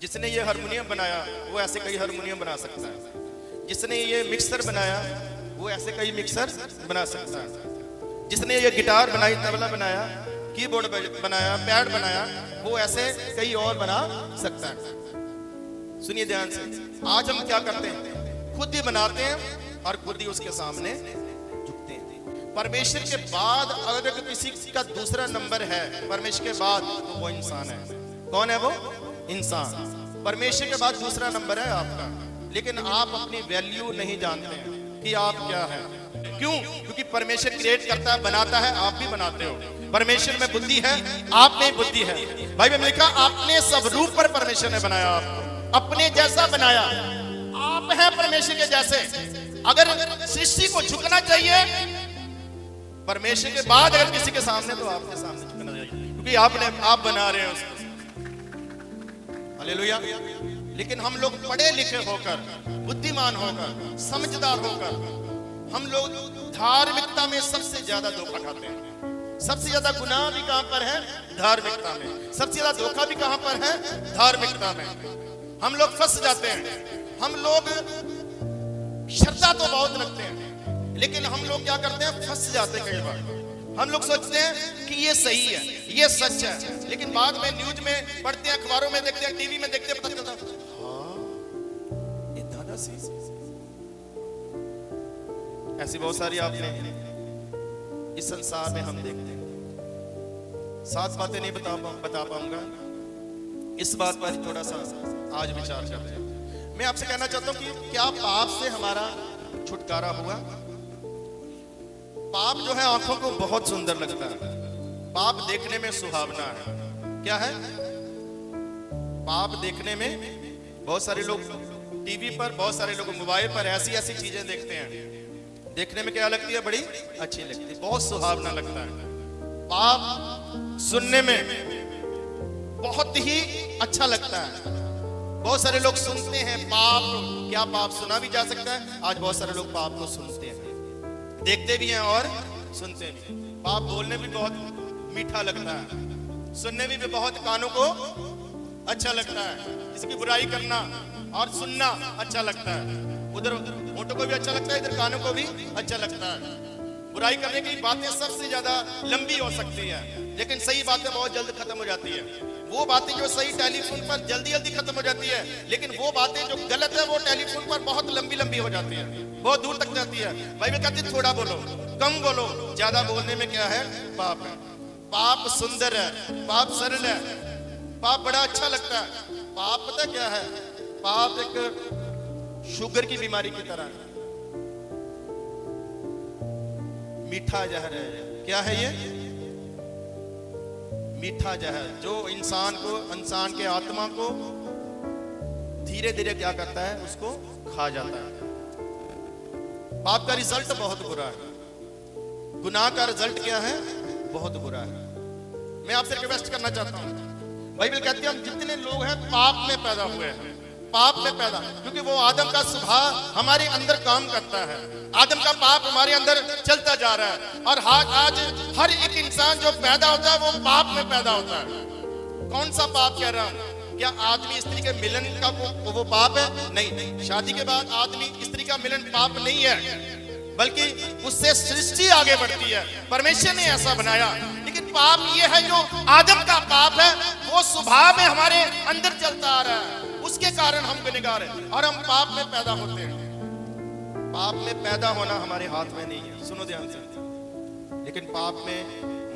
जिसने ये हारमोनियम बनाया वो ऐसे कई हारमोनियम बना सकता है। जिसने ये मिक्सर बनाया वो ऐसे कई मिक्सर बना सकता है। जिसने ये गिटार बनाई, तबला बनाया, कीबोर्ड बनाया, पैड बनाया, वो ऐसे कई और बना सकता है। सुनिए ध्यान से, आज हम क्या करते हैं, खुद ही बनाते हैं और खुद ही उसके सामने झुकते हैं। परमेश्वर के बाद अगर किसी का दूसरा नंबर है परमेश्वर के बाद, तो वो इंसान है। कौन है वो? इंसान। परमेश्वर के बाद दूसरा नंबर है आपका, लेकिन आप अपनी वैल्यू नहीं जानते हैं कि आप क्या है। क्यों? क्योंकि परमेश्वर क्रिएट करता है, बनाता है, आप भी बनाते हो। परमेश्वर में बुद्धि है, आप में बुद्धि है। बाइबल में लिखा अपने स्वरूप पर परमेश्वर ने बनाया आपको, अपने जैसा बनाया। आप हैं परमेश्वर के जैसे। अगर सृष्टि को झुकना चाहिए परमेश्वर के बाद अगर किसी के सामने, तो आपके सामने झुकना चाहिए, क्योंकि आप बना रहे हैं उसको। हालेलुया। लेकिन हम लोग पढ़े लिखे होकर, बुद्धिमान होकर, समझदार होकर, हम लोग धार्मिकता में सबसे ज्यादा धोखा खाते हैं। सबसे ज्यादा गुनाह भी कहां पर है? धार्मिकता में। सबसे ज्यादा धोखा भी कहां पर है? धार्मिकता में। हम लोग फंस जाते हैं। हम लोग श्रद्धा तो बहुत रखते हैं, लेकिन हम लोग क्या करते हैं, फंस जाते हैं कई बार। हम लोग सोचते हैं कि ये सही है, ये सच है, लेकिन बाद में न्यूज में पढ़ते हैं, अखबारों में देखते हैं, टीवी में देखते हैं, पता चलता ऐसी बहुत सारी आपने इस संसार में हम देखते हैं। 7 बातें नहीं बता पाऊंगा, इस बात पर थोड़ा सा आज विचार करते हैं। मैं आपसे कहना चाहता हूं कि क्या पाप से हमारा छुटकारा हुआ? पाप जो है आंखों को बहुत सुंदर लगता है, पाप देखने में सुहावना है। क्या है? पाप देखने में, बहुत सारे लोग टीवी पर, बहुत सारे लोग मोबाइल पर ऐसी ऐसी चीजें देखते हैं, देखने में क्या लगती है? बड़ी अच्छी लगती है, बहुत सुहावना लगता है। पाप सुनने में बहुत ही अच्छा लगता है। बहुत सारे लोग सुनते हैं पाप। क्या पाप सुना भी जा सकता है? आज बहुत सारे लोग पाप को सुनते हैं, देखते भी हैं और सुनते भी। पाप बोलने भी बहुत मीठा लगता है, सुनने भी बहुत कानों को अच्छा लगता है। किसी बुराई करना और सुनना अच्छा लगता है। उधर होठों को भी अच्छा लगता है, इधर कानों को भी अच्छा लगता है। बुराई करने की बातें सबसे ज्यादा लंबी हो सकती है, लेकिन सही बातें बहुत जल्द खत्म हो जाती है। वो बातें जो सही टेलीफोन पर जल्दी जल्दी खत्म हो जाती है, लेकिन वो बातें जो गलत है वो टेलीफोन पर बहुत लंबी लंबी हो जाती है, बहुत दूर तक जाती है। बाइबल कहती है थोड़ा बोलो, कम बोलो। ज्यादा बोलने में क्या है? पाप है। पाप सुंदर है, पाप सरल है, पाप बड़ा अच्छा लगता है। पाप पता क्या है? पाप एक शुगर की बीमारी की तरह है, मीठा जहर है। क्या है ये? मीठा जहर, जो इंसान के आत्मा को धीरे धीरे क्या करता है? उसको खा जाता है। पाप का रिजल्ट बहुत बुरा है, गुनाह का रिजल्ट क्या है? बहुत बुरा है। मैं आपसे रिक्वेस्ट करना चाहता हूं, बाइबल कहती है हम जितने लोग हैं पाप में पैदा हुए हैं, पाप में पैदा, क्योंकि वो आदम का स्वभाव हमारे अंदर काम करता है। आदम का पाप हमारे अंदर चलता जा रहा है, और आज हर एक इंसान जो पैदा होता है वो पाप में पैदा होता है। कौन सा पाप कह रहा हूं? क्या आदमी स्त्री के मिलन का वो पाप है? नहीं। शादी के बाद आदमी स्त्री का मिलन पाप नहीं है, बल्कि उससे सृष्टि आगे बढ़ती है। परमेश्वर ने ऐसा बनाया। लेकिन पाप ये है जो आदम का पाप है, वो स्वभाव में हमारे अंदर चलता आ रहा है, उसके कारण हम गुनहगार हैं और हम पाप में पैदा होते हैं। पाप में पैदा होना हमारे हाथ में नहीं है, सुनो ध्यान से। लेकिन पाप में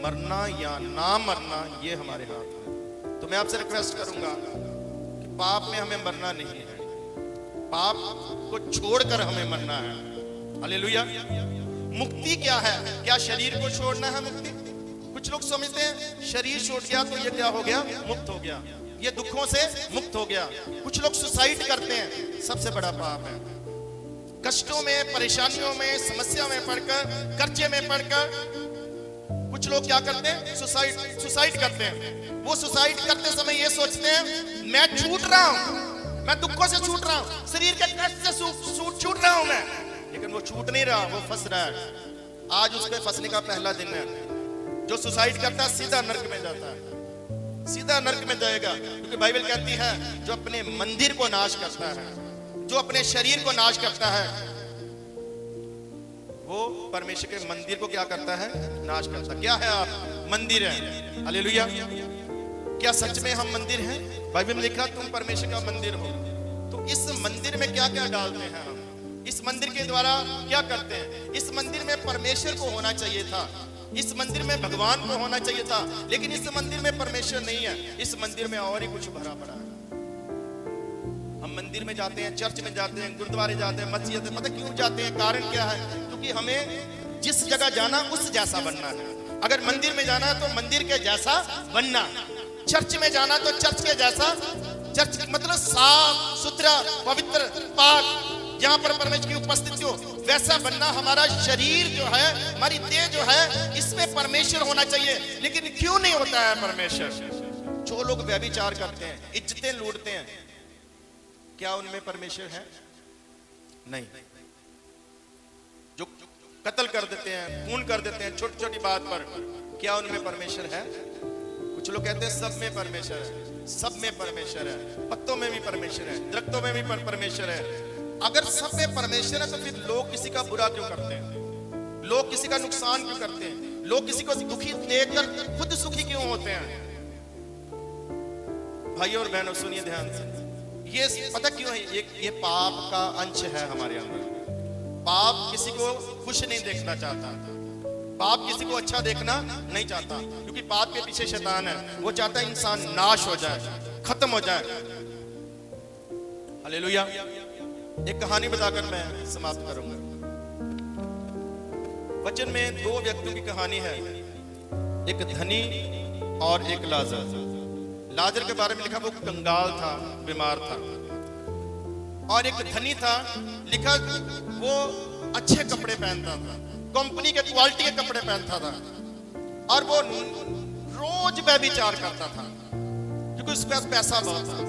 मरना या ना मरना ये हमारे हाथ में। तो मैं आपसे रिक्वेस्ट करूंगा कि पाप में हमें मरना नहीं है, पाप को छोड़कर हमें मरना है। हालेलुया। मुक्ति क्या है? क्या शरीर को छोड़ना है मुक्ति? कुछ लोग समझते हैं शरीर छोड़ गया तो ये क्या हो गया? मुक्त हो गया, ये दुखों से मुक्त हो गया। कुछ लोग सुसाइड करते हैं, सबसे बड़ा पाप है। कष्टों में, परेशानियों में, समस्या में पड़कर, कर्जे में पड़कर कुछ लोग क्या करते हैं? सुसाइड करते हैं। वो सुसाइड करते समय ये सोचते हैं मैं छूट रहा हूं, मैं दुखों से छूट रहा हूं, शरीर के कष्ट से छूट रहा हूं मैं, लेकिन वो छूट नहीं रहा, वो फंस रहा है। आज उसके फंसने का पहला दिन है। जो सुसाइड करता है सीधा नरक में जाता है, सीधा नरक में जाएगा। क्योंकि बाइबल कहती है जो अपने मंदिर को नाश करता है, जो अपने शरीर को नाश करता है, वो परमेश्वर के मंदिर को क्या करता है? नाश करता है। क्या है आप? मंदिर है। हालेलुया। क्या सच में हम मंदिर हैं? बाइबल में लिखा तुम परमेश्वर का मंदिर हो। तो इस मंदिर में क्या क्या डालते हैं हम? इस मंदिर के द्वारा क्या करते हैं? इस मंदिर में परमेश्वर को होना चाहिए था, इस मंदिर में भगवान को होना चाहिए था, लेकिन इस मंदिर में परमेश्वर नहीं है। इस मंदिर में और ही कुछ भरा पड़ा है। हम मंदिर में जाते हैं, चर्च में जाते हैं, गुरुद्वारे जाते हैं, मस्जिद में, पता क्यों जाते हैं? कारण क्या है? क्योंकि हमें जिस जगह जाना उस जैसा बनना है। अगर मंदिर में जाना है तो मंदिर के जैसा बनना, चर्च में जाना तो चर्च के जैसा, चर्च मतलब साफ सुथरा पवित्र पाक, जहां पर परमेश्वर की उपस्थिति हो वैसा बनना। हमारा शरीर जो है, हमारी देह जो है, इसमें परमेश्वर होना चाहिए। लेकिन क्यों नहीं होता है परमेश्वर? जो लोग व्यभिचार करते हैं, इज्जतें लूटते हैं, क्या उनमें परमेश्वर है? नहीं। जो कत्ल कर देते हैं, खून कर देते हैं छोटी छोटी बात पर, क्या उनमें परमेश्वर है? कुछ लोग कहते हैं सब में परमेश्वर है, सब में परमेश्वर है, पत्तों में भी परमेश्वर है, दरख्तों में भी परमेश्वर है। अगर सब में परमेश्वर है तो फिर लोग किसी का बुरा क्यों करते हैं? लोग किसी का नुकसान क्यों करते हैं? लोग किसी को दुखी देखकर खुद सुखी क्यों होते हैं? भाइयों और बहनों सुनिए ध्यान से, ये पता क्यों है? ये पाप का अंश है हमारे अंदर। पाप किसी को खुश नहीं देखना चाहता, पाप किसी को अच्छा देखना नहीं चाहता, क्योंकि पाप के पीछे शैतान है। वो चाहता है इंसान नाश हो जाए, खत्म हो जाए। हालेलुया। एक कहानी बताकर मैं समाप्त करूंगा। वचन में दो व्यक्तियों की कहानी है, एक धनी और एक लाजर। लाजर के बारे में लिखा वो कंगाल था, बीमार था, और एक धनी था, लिखा वो अच्छे कपड़े पहनता था, कंपनी के क्वालिटी के कपड़े पहनता था, और वो रोज व्यभिचार करता था क्योंकि उसके पास पैसा बहुत था।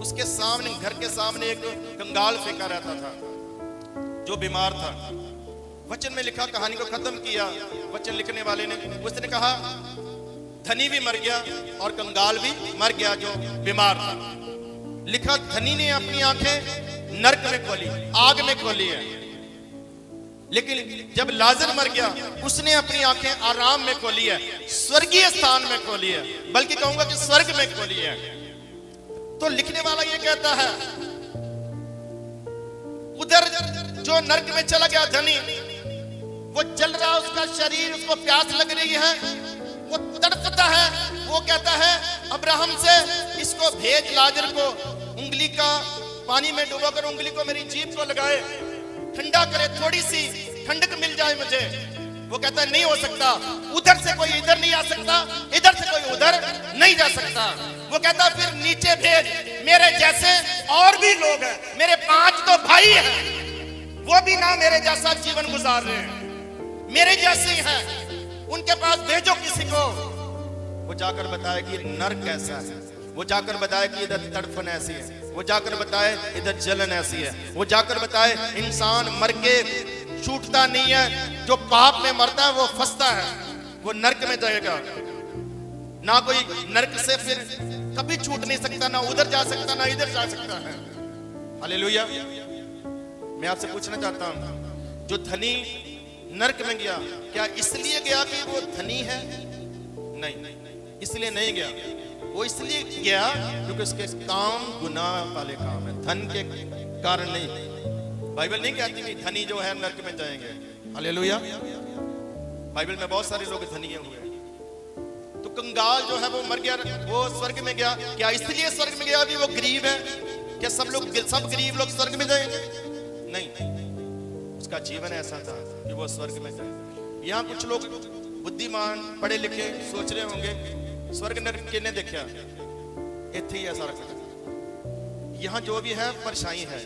उसके सामने, घर के सामने एक कंगाल फेंका रहता था जो बीमार था। वचन में लिखा, कहानी को खत्म किया वचन लिखने वाले ने, उसने कहा धनी भी मर गया और कंगाल भी मर गया जो बीमार था। लिखा धनी ने अपनी आंखें नरक में खोली, आग में खोली है, लेकिन जब लाजर मर गया उसने अपनी आंखें आराम में खोली है, स्वर्गीय स्थान में खोली है, बल्कि कहूंगा कि स्वर्ग में खोली है। तो लिखने वाला ये कहता है उधर जो नरक में चला गया धनी, वो जल रहा, उसका शरीर, उसको प्यास लग रही है, वो तड़पता है। वो कहता है अब्राहम से, इसको भेज लाजर को, उंगली का पानी में डुबोकर उंगली को मेरी जीभ को लगाए, ठंडा करे, थोड़ी सी ठंडक मिल जाए मुझे। वो कहता है नहीं हो सकता, उधर से कोई इधर नहीं आ सकता, इधर से कोई उधर नहीं जा सकता। वो कहता फिर नीचे भेज, मेरे जैसे और भी लोग हैं, मेरे 5 तो भाई हैं, वो भी ना मेरे जैसा जीवन गुजार रहे हैं, मेरे जैसे ही हैं, उनके पास भेजो किसी को। वो जाकर बताए कि नरक कैसा है, वो जाकर बताए कि इधर तड़फन ऐसी है, वो जाकर बताए इधर जलन ऐसी है, वो जाकर बताए इंसान मर के छूटता नहीं है, जो पाप में मरता है वो फंसता है, वो नरक में जाएगा। ना कोई नरक से फिर कभी छूट नहीं सकता, ना उधर जा सकता, ना इधर जा सकता है। हालेलुया। मैं आपसे पूछना चाहता हूं, जो धनी नरक में गया, क्या इसलिए गया कि वो धनी है? नहीं, इसलिए नहीं गया। वो इसलिए गया क्योंकि उसके काम गुनाह वाले काम है, धन के कारण नहीं। बाइबल नहीं कहती कि धनी जो है नरक में जाएंगे। हालेलुया। बाइबल में बहुत सारे लोग धनी हुए। तो कंगाल जो है वो मर गया, वो स्वर्ग में गया। क्या इसलिए स्वर्ग में गया अभी वो गरीब है? क्या सब गरीब लोग स्वर्ग में जाएंगे? नहीं, उसका जीवन ऐसा था कि वो स्वर्ग में जाए। यहाँ कुछ लोग बुद्धिमान पढ़े लिखे सोच रहे होंगे स्वर्ग नरक किने देखा, इत्थे ही ऐसा रखा। यहाँ जो भी है परछाई है,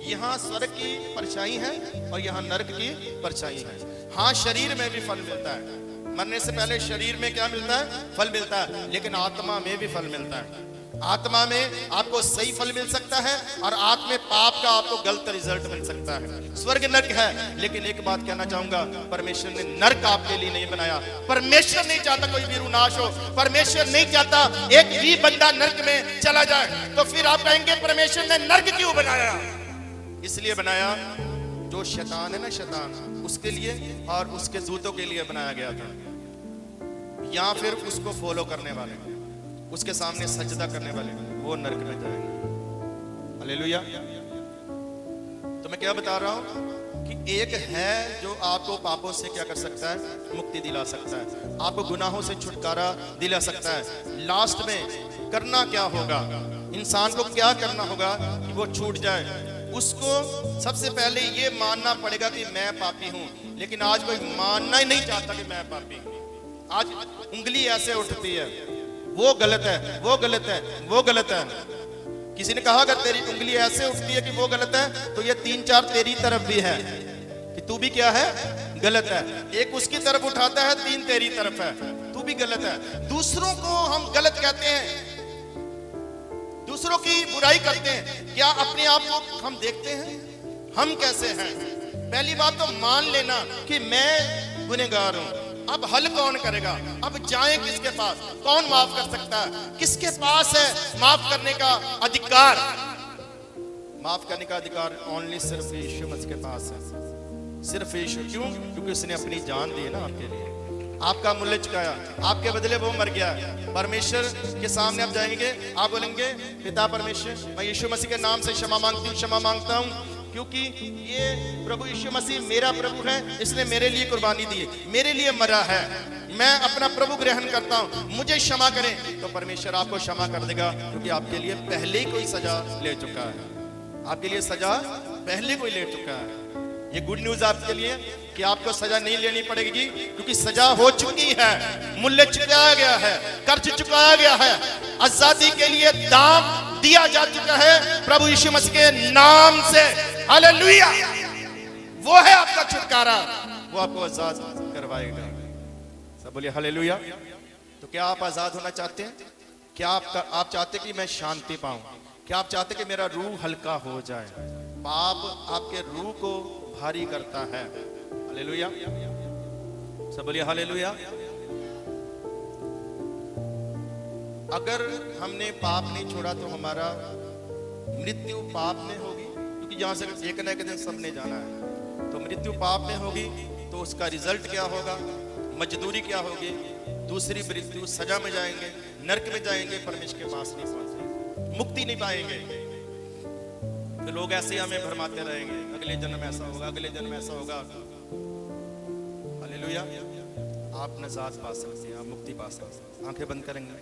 यहाँ स्वर्ग की परछाई है और यहाँ नरक की परछाई है। हाँ, शरीर में भी फल मिलता है, मरने से पहले शरीर में क्या मिलता है? फल मिलता है, लेकिन आत्मा में भी फल मिलता है। आत्मा में आपको सही फल मिल सकता है और आत्मा में पाप का आपको गलत रिजल्ट मिल सकता है। स्वर्ग नरक है, लेकिन एक बात कहना चाहूंगा, परमेश्वर ने नरक आपके लिए नहीं बनाया। परमेश्वर नहीं चाहता कोई वीरू नाश हो, परमेश्वर नहीं चाहता एक भी बंदा नरक में चला जाए। तो फिर आप कहेंगे परमेश्वर ने नरक क्यों बनाया? इसलिए बनाया, जो शैतान है ना, शैतान उसके लिए और उसके दूतों के लिए बनाया गया था, या फिर उसको फॉलो करने वाले, उसके सामने सजदा करने वाले, वो नरक में जाएंगे। हालेलुया। तो मैं क्या बता रहा हूं कि एक है जो आपको पापों से क्या कर सकता है, मुक्ति दिला सकता है, आपको गुनाहों से छुटकारा दिला सकता है। लास्ट में करना क्या होगा, इंसान को क्या करना होगा कि वो छूट जाए? उसको सबसे पहले ये मानना पड़ेगा कि मैं पापी हूं। लेकिन आज कोई मानना ही नहीं चाहता कि मैं पापी हूं। आज उंगली ऐसे उठती है, वो गलत है, वो गलत है, वो गलत है। किसी ने कहा अगर तेरी उंगली ऐसे उठती है कि वो गलत है, तो ये 3-4 तेरी तरफ भी है कि तू भी क्या है, गलत है। एक उसकी तरफ उठाता है, 3 तेरी तरफ है, तू भी गलत है। दूसरों को हम गलत कहते हैं, दूसरों की बुराई करते हैं। क्या अपने आप को हम देखते हैं हम कैसे हैं? पहली बात तो मान लेना कि मैं गुनहगार हूं। अब हल कौन करेगा? अब जाएं किसके पास? कौन माफ कर सकता है? किसके पास है माफ करने का अधिकार? माफ करने का अधिकार ओनली सिर्फ यीशु मसीह के पास है, सिर्फ यीशु। क्यों? क्योंकि उसने अपनी जान दी है ना आपके लिए, आपका मूल्य चुकाया, आपके बदले वो मर गया। परमेश्वर के सामने आप जाएंगे, आप बोलेंगे पिता परमेश्वर, मैं यीशु मसीह के नाम से क्षमा मांगती हूँ, क्षमा मांगता हूँ, क्योंकि ये प्रभु यीशु मसीह मेरा प्रभु है, इसने मेरे लिए कुर्बानी दी है, मेरे लिए मरा है, मैं अपना प्रभु ग्रहण करता हूँ, मुझे क्षमा करें। तो परमेश्वर आपको क्षमा कर देगा, क्योंकि आपके लिए पहले ही कोई सजा ले चुका है, आपके लिए सजा पहले कोई ले चुका है। ये गुड न्यूज आपके लिए कि आपको सजा नहीं लेनी पड़ेगी, क्योंकि सजा हो चुकी है, मूल्य चुकाया गया है, कर्ज चुकाया गया है, आजादी के लिए दाम दिया जा चुका है प्रभु यीशु मसीह के नाम से। हालेलुया। वो है आपका छुटकारा, वो आपको आजाद करवाएगा। सब बोलिए हालेलुया। तो क्या आप आजाद होना चाहते हैं? क्या आप चाहते कि मैं शांति पाऊं? क्या आप चाहते कि मेरा रूह हल्का हो जाए? पाप आपके रूह को भारी करता है। हालेलुया। सब बोलिए हालेलुया। अगर हमने पाप नहीं छोड़ा तो हमारा मृत्यु पाप में होगी, क्योंकि जहां से एक न एक दिन सबने जाना है। तो मृत्यु पाप में होगी, तो उसका रिजल्ट क्या होगा, मजदूरी क्या होगी? दूसरी मृत्यु, सजा में जाएंगे, नरक में जाएंगे, परमेश्वर के पास नहीं पहुंचेंगे, मुक्ति नहीं पाएंगे। तो लोग ऐसे हमें भरमाते रहेंगे, अगले जन्म ऐसा होगा, अगले जन्म ऐसा होगा। हालेलुया। आप नजात पा सकते हैं, आप मुक्ति पा सकते हैं। आंखें बंद करेंगे।